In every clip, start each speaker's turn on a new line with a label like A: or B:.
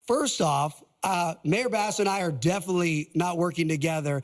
A: First off, Mayor Bass and I are definitely not working together.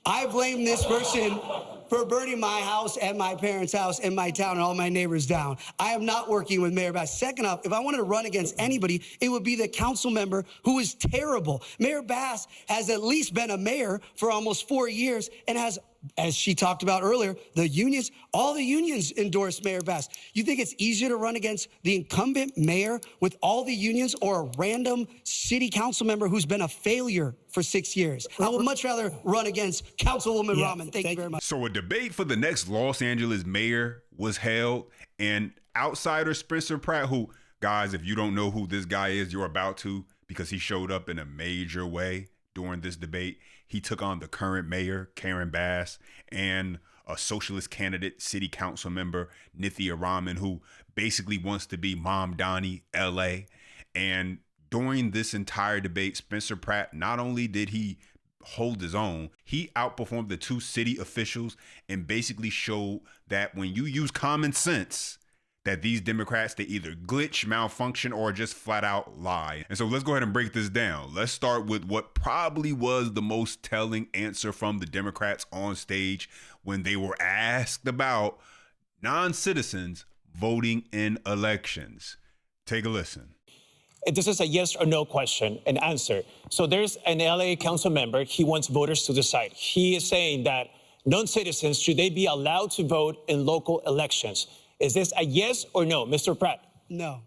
A: I blame this person for burning my house and my parents' house and my town and all my neighbors down. I am not working with Mayor Bass. Second off, if I wanted to run against anybody, it would be the council member who is terrible. Mayor Bass has at least been a mayor for almost 4 years and has, as she talked about earlier, the unions, all the unions endorse Mayor Bass. You think it's easier to run against the incumbent mayor with all the unions or a random city council member who's been a failure for 6 years? I would much rather run against Councilwoman Rahman. Thank you very much.
B: So a debate for the next Los Angeles mayor was held, and outsider Spencer Pratt, who, guys, if you don't know who this guy is, you're about to, because he showed up in a major way during this debate. He took on the current mayor, Karen Bass, and a socialist candidate, city council member, Nithya Rahman, who basically wants to be Mom Donnie, LA. And during this entire debate, Spencer Pratt, not only did he hold his own, he outperformed the two city officials and basically showed that when you use common sense, that these Democrats, they either glitch, malfunction, or just flat out lie. And so let's go ahead and break this down. Let's start with what probably was the most telling answer from the Democrats on stage when they were asked about non-citizens voting in elections. Take a listen.
C: This is a yes or no question and answer. So there's an LA council member. He wants voters to decide. He is saying that non-citizens, should they be allowed to vote in local elections? Is this a yes or no, Mr. Pratt?
A: No.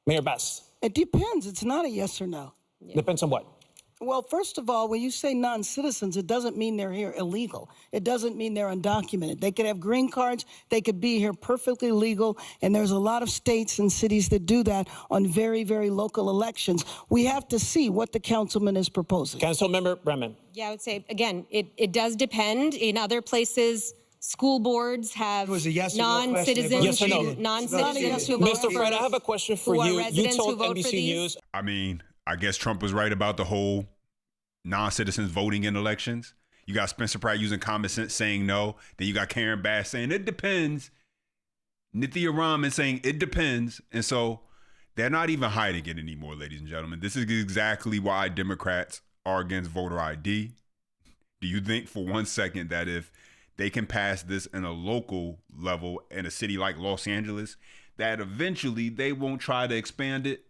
C: Mayor Bass?
D: It depends. It's not a yes or no.
C: Depends on what?
D: Well, first of all, when you say non-citizens, it doesn't mean they're here illegal. It doesn't mean they're undocumented. They could have green cards. They could be here perfectly legal. And there's a lot of states and cities that do that on very, very local elections. We have to see what the councilman is proposing.
C: Councilmember Bremen?
E: Yeah, I would say, again, it does depend. In other places, school boards have non-citizens
C: yes or no?
E: Non-citizens who vote
C: Mr. Pratt, I have a question for you. You told NBC News.
B: I mean, I guess Trump was right about the whole non-citizens voting in elections. You got Spencer Pratt using common sense saying no. Then you got Karen Bass saying it depends. Nithya Rahman saying it depends. And so they're not even hiding it anymore, ladies and gentlemen. This is exactly why Democrats are against voter ID. Do you think for 1 second that if they can pass this in a local level in a city like Los Angeles, that eventually they won't try to expand it?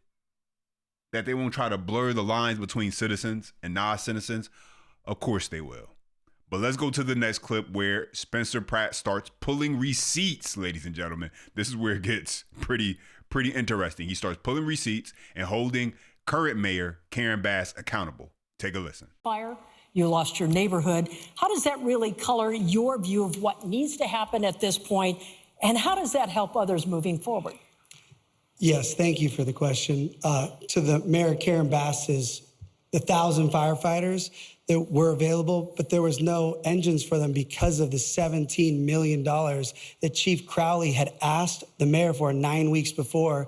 B: That they won't try to blur the lines between citizens and non-citizens? Of course they will. But let's go to the next clip where Spencer Pratt starts pulling receipts, ladies and gentlemen. This is where it gets pretty interesting. He starts pulling receipts and holding current mayor Karen Bass accountable. Take a listen.
F: Fire. You lost your neighborhood. How does that really color your view of what needs to happen at this point? And how does that help others moving forward?
A: Yes, thank you for the question. To the Mayor Karen Bass's, the 1,000 firefighters that were available, but there was no engines for them because of the $17 million that Chief Crowley had asked the mayor for 9 weeks before,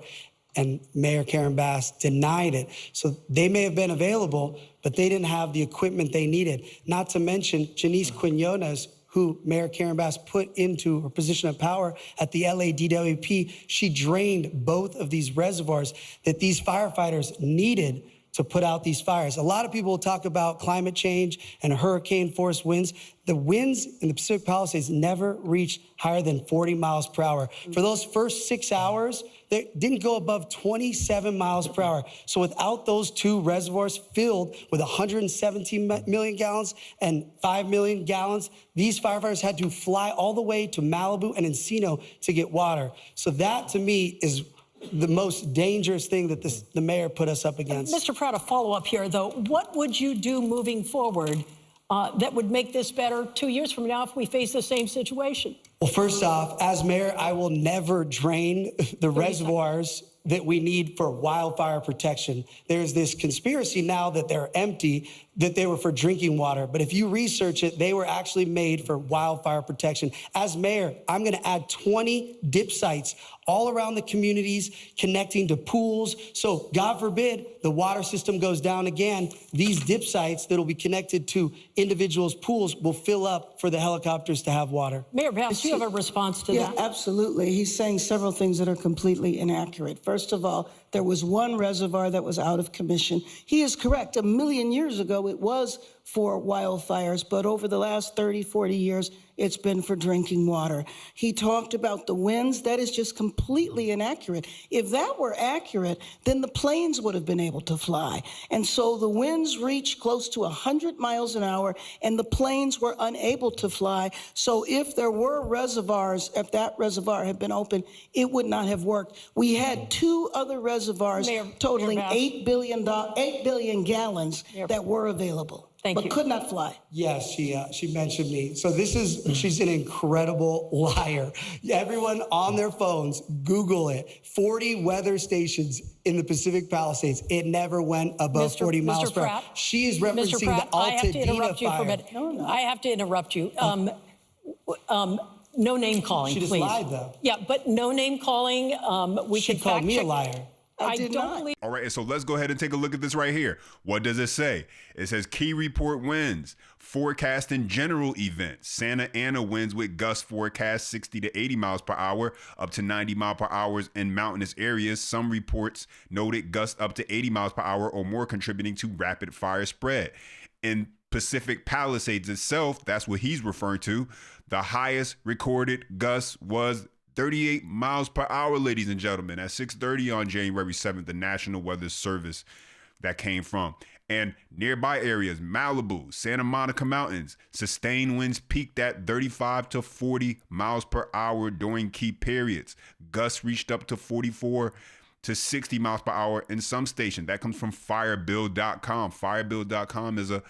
A: and Mayor Karen Bass denied it. So they may have been available, but they didn't have the equipment they needed. Not to mention Janice Quinones, who Mayor Karen Bass put into her position of power at the LA DWP. She drained both of these reservoirs that these firefighters needed to put out these fires. A lot of people will talk about climate change and hurricane force winds. The winds in the Pacific Palisades never reached higher than 40 miles per hour. For those first 6 hours, they didn't go above 27 miles per hour. So without those two reservoirs filled with 117 million gallons and 5 million gallons, these firefighters had to fly all the way to Malibu and Encino to get water. So that, to me, is the most dangerous thing that the mayor put us up against.
F: Mr. Pratt, a follow-up here, though. What would you do moving forward that would make this better 2 years from now if we face the same situation?
A: Well, first off, as mayor, I will never drain the reservoirs that we need for wildfire protection. There's this conspiracy now that they're empty, that they were for drinking water. But if you research it, they were actually made for wildfire protection. As mayor, I'm going to add 20 dip sites all around the communities connecting to pools. So God forbid the water system goes down again, these dip sites that will be connected to individuals' pools will fill up for the helicopters to have water.
F: Mayor Bass, do you have a response to that?
D: Yeah, absolutely. He's saying several things that are completely inaccurate. First of all, There was one reservoir that was out of commission. He is correct. 1 million years ago, it was for wildfires, but over the last 30, 40 years, it's been for drinking water. He talked about the winds. That is just completely inaccurate. If that were accurate, then the planes would have been able to fly. And so the winds reached close to 100 miles an hour, and the planes were unable to fly. So if there were reservoirs, if that reservoir had been open, it would not have worked. We had 2 other reservoirs totaling
F: Mayor
D: 8 billion gallons that were available.
F: Thank you.
D: Could not fly.
A: Yes, she mentioned me. So she's an incredible liar. Everyone on their phones, Google it. 40 weather stations in the Pacific Palisades. It never went above 40 miles per hour. She is referencing the Altadena fire.
F: I have to interrupt you. No name calling,
A: She just
F: please.
A: lied, though.
F: Yeah, but no name calling.
A: She called me a liar.
D: I did
F: don't
D: not.
F: believe.
B: All right, so let's go ahead and take a look at this right here. What does it say? It says key report winds, forecasting general events. Santa Ana winds with gusts forecast 60 to 80 miles per hour, up to 90 miles per hour in mountainous areas. Some reports noted gusts up to 80 miles per hour or more, contributing to rapid fire spread. In Pacific Palisades itself, that's what he's referring to. The highest recorded gust was 38 miles per hour, ladies and gentlemen, at 6:30 on January 7th, the National Weather Service that came from. And nearby areas, Malibu, Santa Monica Mountains, sustained winds peaked at 35 to 40 miles per hour during key periods. Gusts reached up to 44 to 60 miles per hour in some stations. That comes from firebill.com. Firebill.com is a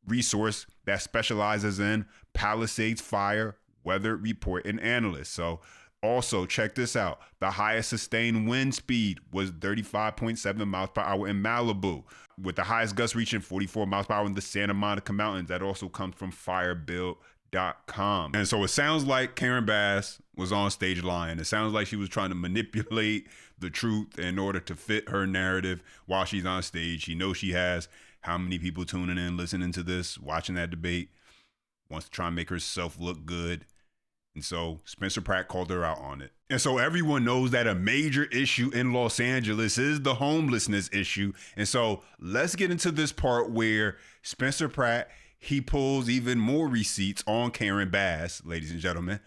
B: resource that specializes in Palisades fire weather report and analysts. So also check this out. The highest sustained wind speed was 35.7 miles per hour in Malibu, with the highest gust reaching 44 miles per hour in the Santa Monica Mountains. That also comes from firebill.com. And so it sounds like Karen Bass was on stage lying. It sounds like she was trying to manipulate the truth in order to fit her narrative while she's on stage. She knows she has how many people tuning in, listening to this, watching that debate, wants to try and make herself look good. And so Spencer Pratt called her out on it. And so everyone knows that a major issue in Los Angeles is the homelessness issue. And so let's get into this part where Spencer Pratt, he pulls even more receipts on Karen Bass, ladies and gentlemen.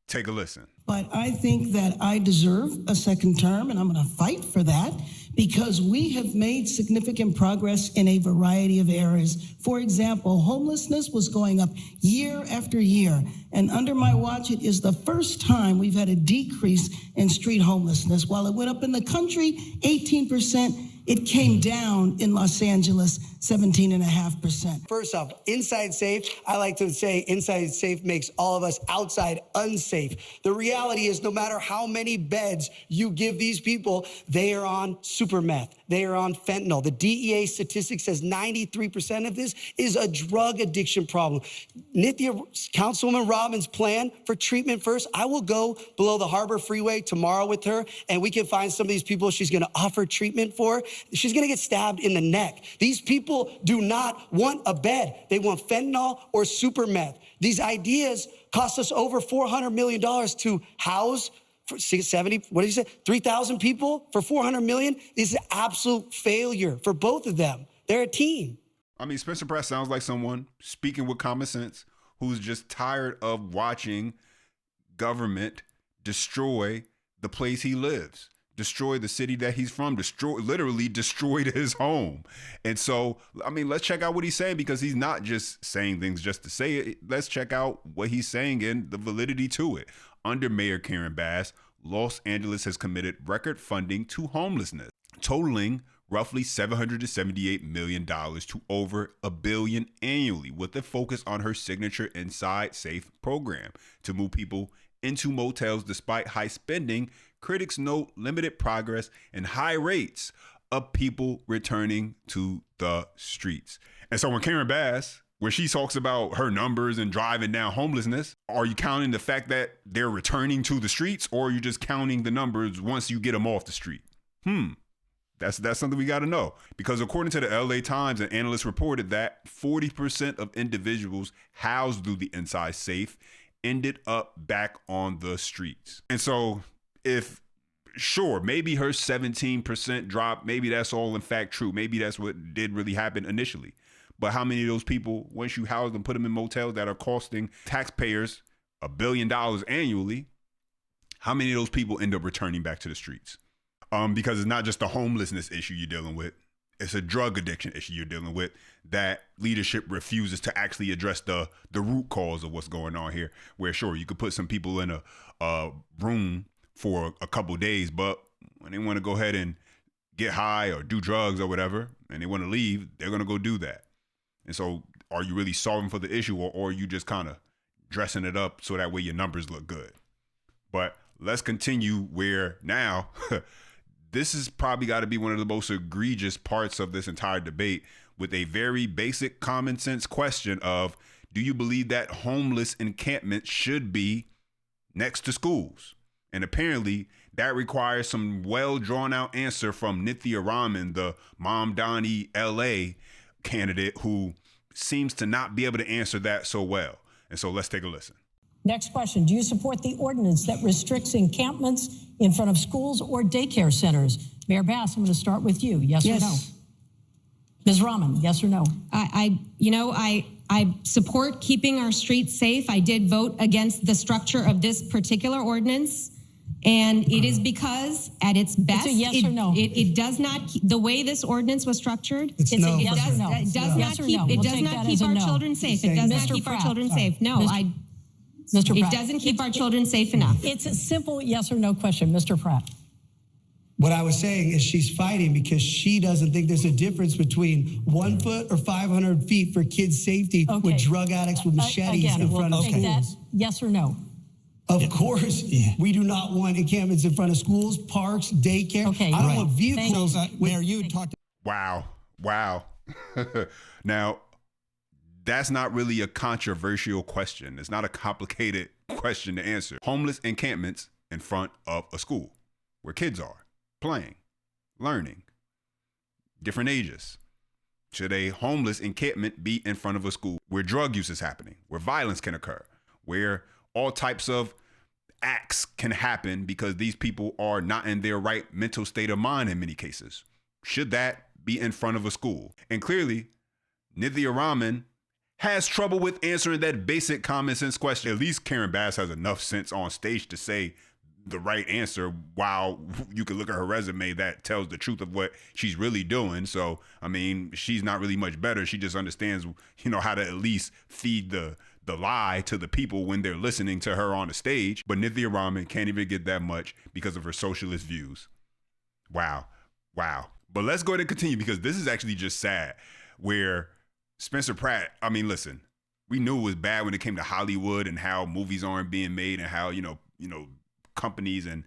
B: Take a listen.
D: But I think that I deserve a second term, and I'm going to fight for that because we have made significant progress in a variety of areas. For example, homelessness was going up year after year, and under my watch, it is the first time we've had a decrease in street homelessness. While it went up in the country, 18%, it came down in Los Angeles, 17.5%.
A: First off, inside safe, I like to say inside safe makes all of us outside unsafe. The reality is no matter how many beds you give these people, they are on super meth. They are on fentanyl. The DEA statistic says 93% of this is a drug addiction problem. Nithya, Councilwoman Robbins' plan for treatment first, I will go below the Harbor Freeway tomorrow with her, and we can find some of these people she's gonna offer treatment for. She's gonna get stabbed in the neck. These people do not want a bed. They want fentanyl or super meth. These ideas cost us over $400 million to house for 70, what did you say? 3,000 people for $400 million? This is an absolute failure for both of them. They're a team.
B: I mean, Spencer Pratt sounds like someone speaking with common sense who's just tired of watching government destroy the place he lives, destroy the city that he's from, literally destroyed his home. And so, I mean, let's check out what he's saying, because he's not just saying things just to say it. Let's check out what he's saying and the validity to it. Under Mayor Karen Bass, Los Angeles has committed record funding to homelessness, totaling roughly $778 million to over $1 billion annually, with a focus on her signature Inside Safe program to move people into motels. Despite high spending, critics note limited progress and high rates of people returning to the streets. And so when Karen Bass, where she talks about her numbers and driving down homelessness, are you counting the fact that they're returning to the streets, or are you just counting the numbers once you get them off the street? That's something we got to know, because according to the LA Times, an analyst reported that 40% of individuals housed through the Inside Safe ended up back on the streets. And so if sure, maybe her 17% drop, maybe that's all in fact true. Maybe that's what did really happen initially. But how many of those people, once you house them, put them in motels that are costing taxpayers $1 billion annually, how many of those people end up returning back to the streets? Because it's not just a homelessness issue you're dealing with. It's a drug addiction issue you're dealing with that leadership refuses to actually address the root cause of what's going on here. Where sure, you could put some people in a room for a couple days, but when they want to go ahead and get high or do drugs or whatever, and they want to leave, they're going to go do that. And so are you really solving for the issue, or are you just kind of dressing it up so that way your numbers look good? But let's continue where now this has probably got to be one of the most egregious parts of this entire debate, with a very basic common sense question of, do you believe that homeless encampments should be next to schools? And apparently that requires some well drawn out answer from Nithya Raman, the Mamdani LA candidate, who seems to not be able to answer that so well. And so let's take a listen.
F: Next question. Do you support the ordinance that restricts encampments in front of schools or daycare centers? Mayor Bass, I'm going to start with you. Yes or no? Ms. Rahman, yes or no?
E: I support keeping our streets safe. I did vote against the structure of this particular ordinance. And it is because at its best,
F: it's a yes or no.
E: It does not, the way this ordinance was structured,
F: it does not
E: keep our children safe. It does not keep our children safe. No,
F: Mr. Pratt.
E: It doesn't keep our children safe enough.
F: It's a simple yes or no question, Mr. Pratt.
A: What I was saying is she's fighting because she doesn't think there's a difference between 1 foot or 500 feet for kids' safety with drug addicts with machetes in front of schools.
F: Yes or no?
A: Of course, we do not want encampments in front of schools, parks, daycare.
F: Okay,
A: I don't want vehicles.
G: Mayor, you talked.
B: Wow. Now, that's not really a controversial question. It's not a complicated question to answer. Homeless encampments in front of a school where kids are playing, learning, different ages. Should a homeless encampment be in front of a school where drug use is happening, where violence can occur, where all types of acts can happen because these people are not in their right mental state of mind in many cases? Should that be in front of a school? And clearly, Nithya Raman has trouble with answering that basic common sense question. At least Karen Bass has enough sense on stage to say the right answer, while you can look at her resume that tells the truth of what she's really doing. So, I mean, she's not really much better. She just understands, how to at least feed the lie to the people when they're listening to her on the stage. But Nithya Raman can't even get that much because of her socialist views. Wow. But let's go ahead and continue, because this is actually just sad, where Spencer Pratt, I mean, listen, we knew it was bad when it came to Hollywood and how movies aren't being made and how, companies and,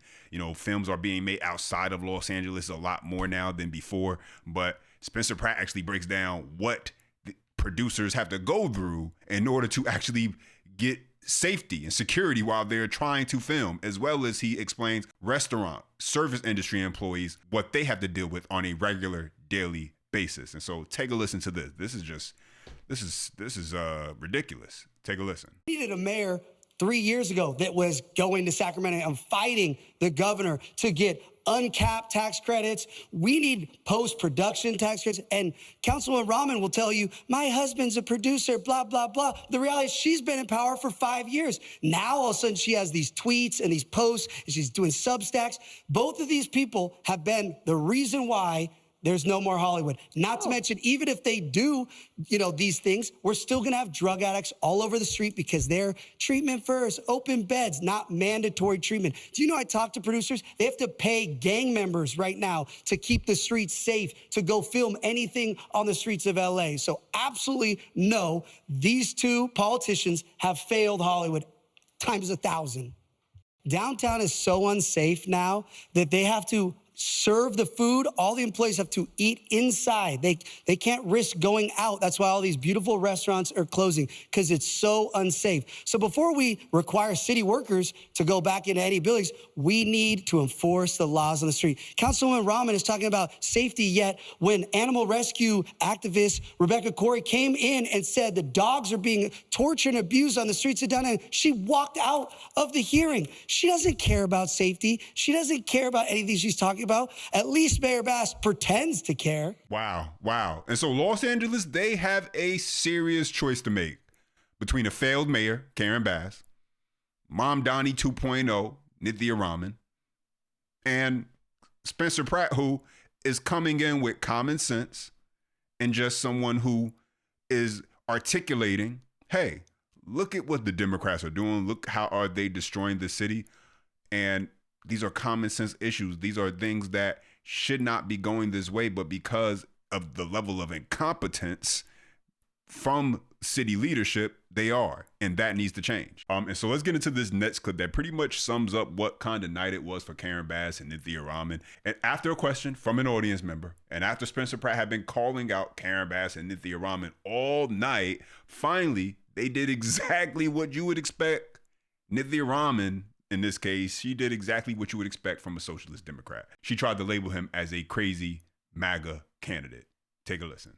B: films are being made outside of Los Angeles a lot more now than before. But Spencer Pratt actually breaks down what the producers have to go through in order to actually get safety and security while they're trying to film, as well as he explains restaurant, service industry employees, what they have to deal with on a regular daily basis. And so take a listen to this. This is ridiculous. Take a listen.
A: We needed a mayor 3 years ago that was going to Sacramento and fighting the governor to get uncapped tax credits. We need post-production tax credits. And Councilwoman Rahman will tell you, my husband's a producer, blah, blah, blah. The reality is she's been in power for 5 years. Now, all of a sudden, she has these tweets and these posts, and she's doing Substacks. Both of these people have been the reason why there's no more Hollywood. Not to mention, even if they do, these things, we're still gonna have drug addicts all over the street because they're treatment first, open beds, not mandatory treatment. Do you know, I talked to producers, they have to pay gang members right now to keep the streets safe, to go film anything on the streets of LA. So absolutely no, these two politicians have failed Hollywood times 1,000. Downtown is so unsafe now that they have to serve the food. All the employees have to eat inside. They can't risk going out. That's why all these beautiful restaurants are closing, because it's so unsafe. So before we require city workers to go back into any buildings, we need to enforce the laws on the street. Councilwoman Rahman is talking about safety, yet when animal rescue activist Rebecca Corey came in and said the dogs are being tortured and abused on the streets of downtown, she walked out of the hearing. She doesn't care about safety. She doesn't care about anything she's talking about. At least Mayor Bass pretends to care.
B: Wow. And so Los Angeles, they have a serious choice to make between a failed mayor, Karen Bass, Mom Donnie 2.0, Nithya Raman, and Spencer Pratt, who is coming in with common sense and just someone who is articulating, hey, look at what the Democrats are doing. Look how are they destroying the city. And these are common sense issues. These are things that should not be going this way, but because of the level of incompetence from city leadership, they are, and that needs to change. And so let's get into this next clip that pretty much sums up what kind of night it was for Karen Bass and Nithya Raman. And after a question from an audience member, and after Spencer Pratt had been calling out Karen Bass and Nithya Raman all night, finally, they did exactly what you would expect. Nithya Raman, in this case, she did exactly what you would expect from a socialist Democrat. She tried to label him as a crazy MAGA candidate. Take a listen.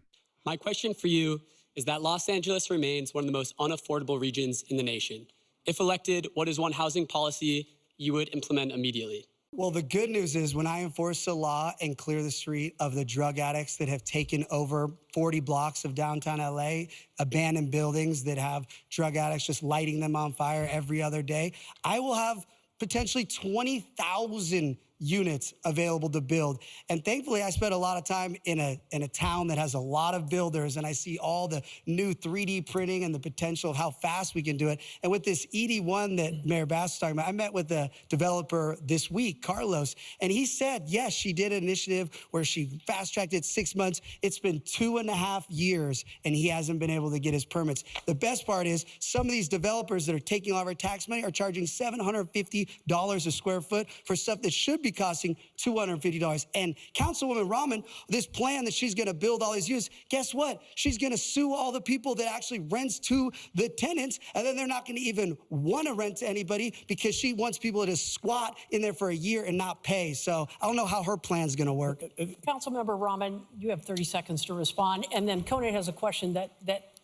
G: My question for you is that Los Angeles remains one of the most unaffordable regions in the nation. If elected, what is one housing policy you would implement immediately?
A: Well, the good news is when I enforce the law and clear the street of the drug addicts that have taken over 40 blocks of downtown LA, abandoned buildings that have drug addicts just lighting them on fire every other day, I will have potentially 20,000 units available to build. And thankfully, I spent a lot of time in a town that has a lot of builders, and I see all the new 3D printing and the potential of how fast we can do it. And with this ED1 that Mayor Bass was talking about, I met with the developer this week, Carlos, and he said, yes, she did an initiative where she fast-tracked it 6 months. It's been 2.5 years, and he hasn't been able to get his permits. The best part is some of these developers that are taking all of our tax money are charging $750 a square foot for stuff that should be costing $250. And Councilwoman Rahman, this plan that she's going to build all these units, guess what? She's going to sue all the people that actually rents to the tenants, and then they're not going to even want to rent to anybody because she wants people to squat in there for a year and not pay. So I don't know how her plan's going to work.
F: Councilmember Rahman, you have 30 seconds to respond. And then Conant has a question that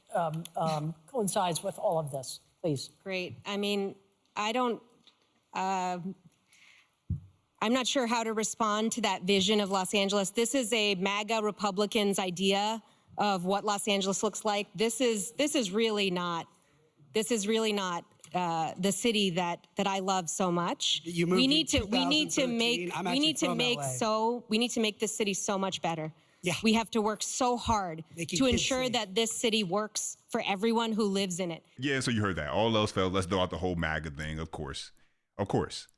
F: coincides with all of this. Please.
E: Great. I mean, I'm not sure how to respond to that vision of Los Angeles. This is a MAGA Republicans' idea of what Los Angeles looks like. This is really not the city that I love so much. We need to make this city so much better.
A: Yeah.
E: We have to work so hard to ensure that this city works for everyone who lives in it.
B: Yeah, so you heard that. All else failed. Let's throw out the whole MAGA thing, of course. Of course.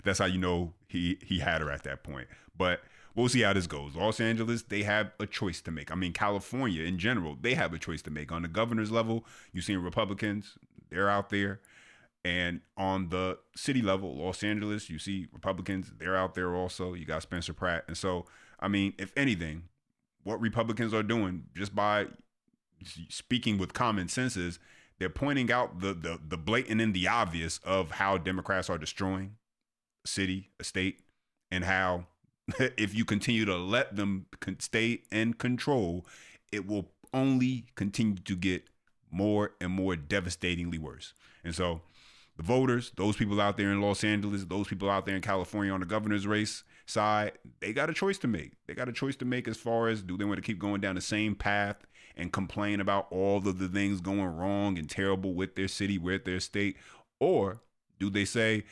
B: That's how you know he had her at that point. But we'll see how this goes. Los Angeles, they have a choice to make. I mean, California in general, they have a choice to make. On the governor's level, you've seen Republicans, they're out there. And on the city level, Los Angeles, you see Republicans, they're out there also. You got Spencer Pratt. And so, I mean, if anything, what Republicans are doing just by speaking with common sense is they're pointing out the blatant and the obvious of how Democrats are destroying a city, a state, and how if you continue to let them stay in control, it will only continue to get more and more devastatingly worse. And so the voters, those people out there in Los Angeles, those people out there in California on the governor's race side, they got a choice to make. They got a choice to make as far as, do they want to keep going down the same path and complain about all of the things going wrong and terrible with their city, with their state? Or do they say,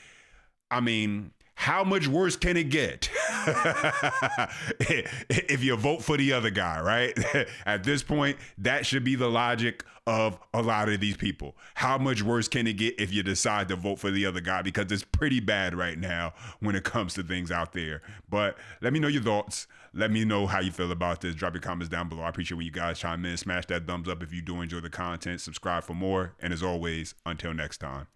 B: I mean, how much worse can it get if you vote for the other guy, right? At this point, that should be the logic of a lot of these people. How much worse can it get if you decide to vote for the other guy? Because it's pretty bad right now when it comes to things out there. But let me know your thoughts. Let me know how you feel about this. Drop your comments down below. I appreciate when you guys chime in. Smash that thumbs up if you do enjoy the content. Subscribe for more. And as always, until next time.